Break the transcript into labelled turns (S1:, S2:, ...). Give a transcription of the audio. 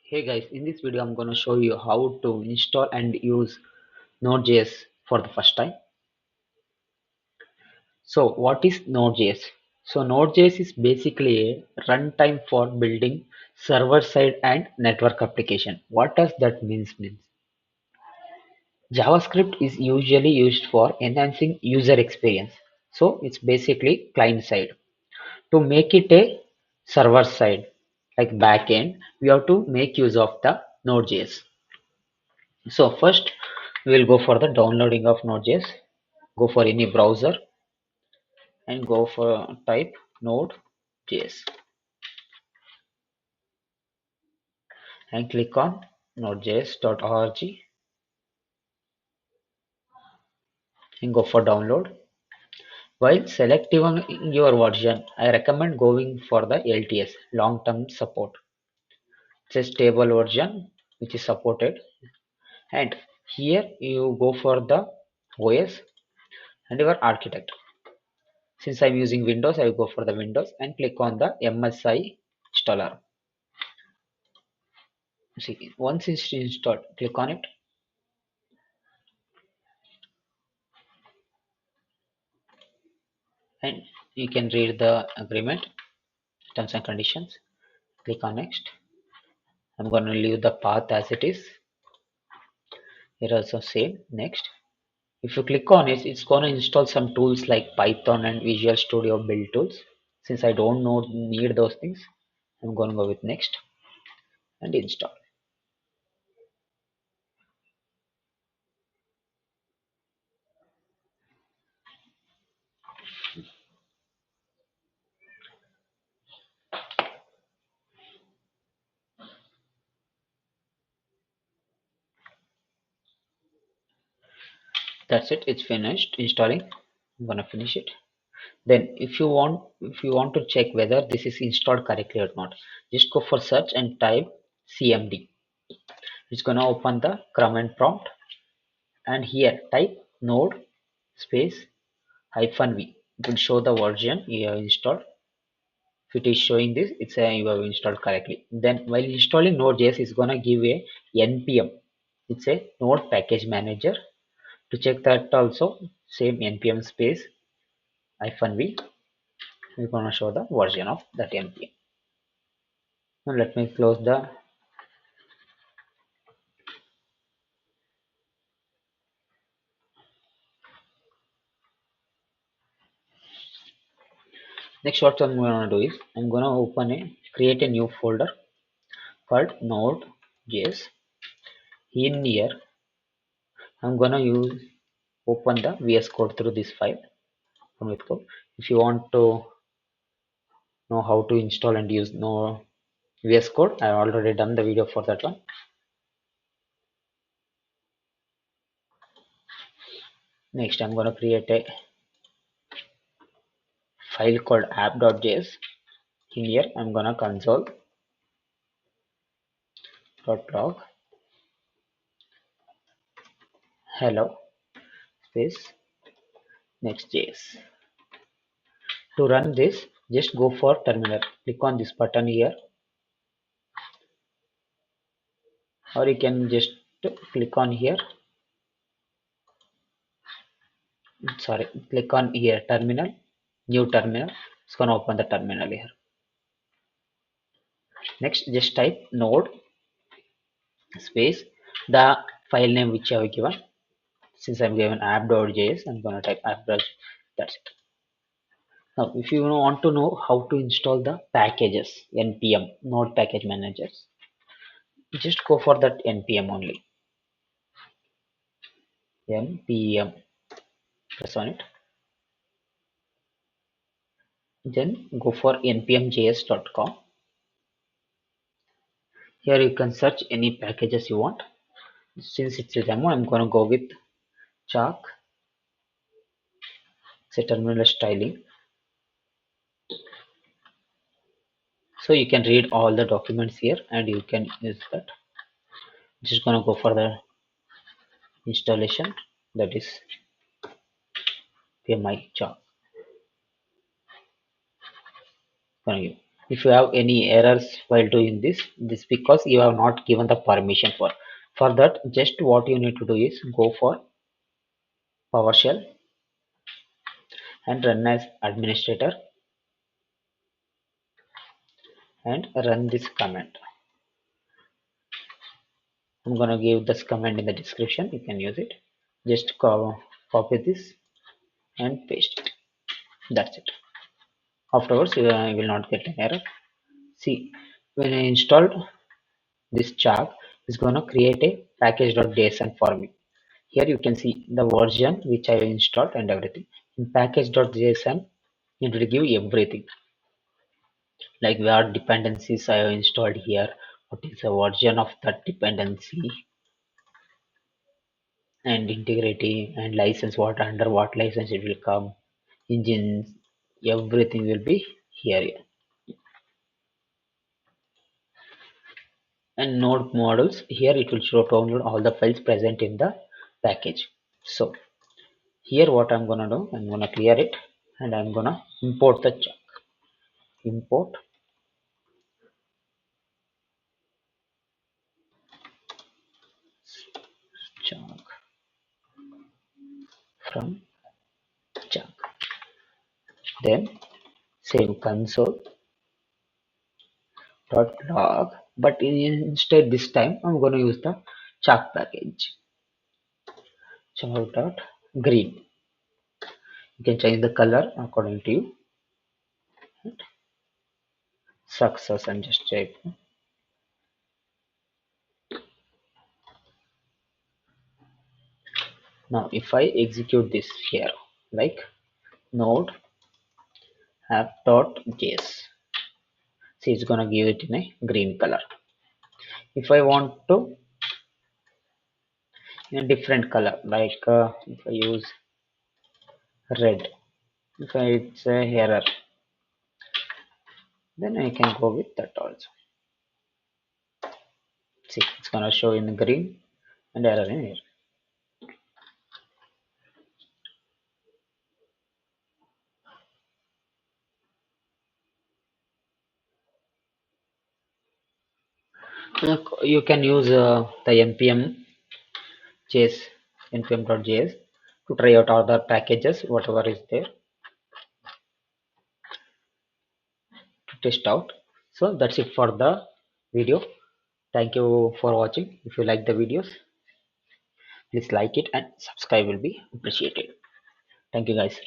S1: Hey guys, in this video I'm going to show you how to install and use Node.js for the first time. So what is Node.js? So Node.js is basically a runtime for building server-side and network application. What does that means? JavaScript is usually used for enhancing user experience. So it's basically client side. To make it a server side like backend, we have to make use of the Node.js. So first we will go for the downloading of Node.js. Go for any browser and go for type Node.js and click on nodejs.org and go for download. While selecting your version, I recommend going for the LTS long-term support. It's a stable version which is supported, and here you go for the OS and your architect. Since I'm using Windows, I will go for the Windows and click on the MSI installer. See, once it's installed, click on it and you can read the agreement, terms and conditions. Click on next. I'm going to leave the path as it is. Here also same next. If you click on it, it's going to install some tools like Python and Visual Studio build tools. Since I don't need those things, I'm going to go with next and install. That's it. It's finished installing. I'm going to finish it. Then if you want to check whether this is installed correctly or not, just go for search and type cmd. It's gonna open the command prompt and here type node space -v. It will show the version you have installed. If it is showing this, it's a you have installed correctly. Then while installing Node.js, is gonna give a npm. It's a node package manager. To check that also, same npm space -v. We're gonna show the version of that npm. Now let me close the next. What I'm gonna do is I'm gonna create a new folder called Node.js. In here I'm gonna open the VS Code through this file from with code. If you want to know how to install and use no VS Code, I have already done the video for that one. Next I'm gonna create a file called app.js. In here I'm gonna console.log hello space next.js. To run this, just go for terminal. Click on this button here, or you can just click on here. Sorry, click on here terminal, new terminal. It's gonna open the terminal here. Next, just type node space the file name which I have given. Since I'm given app.js, I'm gonna type app.js. That's it. Now, if you want to know how to install the packages, npm node package managers, just go for that npm only. npm, press on it. Then go for npmjs.com. Here you can search any packages you want. Since it's a demo, I'm gonna go with chalk. It's a terminal styling. So you can read all the documents here and you can use that. Just gonna go for the installation, that is PMI chalk. Gonna give. If you have any errors while doing this because you have not given the permission for that. Just what you need to do is go for PowerShell and run as administrator and run this command. I'm gonna give this command in the description, you can use it. Just copy this and paste it. That's it. Afterwards you will not get an error. See, when I installed this chart, is gonna create a package.json for me. Here you can see the version which I installed and everything. In package.json, it will give everything like where dependencies I have installed here, what is the version of that dependency, and integrity and license, what under what license it will come, engines, everything will be here. And node models, here it will show download all the files present in the package. So here what I'm gonna do, I'm gonna clear it and I'm gonna import the chunk. Import chunk from chunk. Then save console dot log, but instead this time I'm gonna use the chunk package. Chunk dot green. You can change the color according to you. Success and just check. Now if I execute this here, like node app.js, see it's gonna give it in a green color. If I want to in a different color, like if I use red, if it's a error, then I can go with that also. See, it's gonna show in green and error in here. You can use the npm js, npm.js to try out other packages, whatever is there, to test out. So that's it for the video. Thank you for watching. If you like the videos, please like it and subscribe will be appreciated. Thank you guys.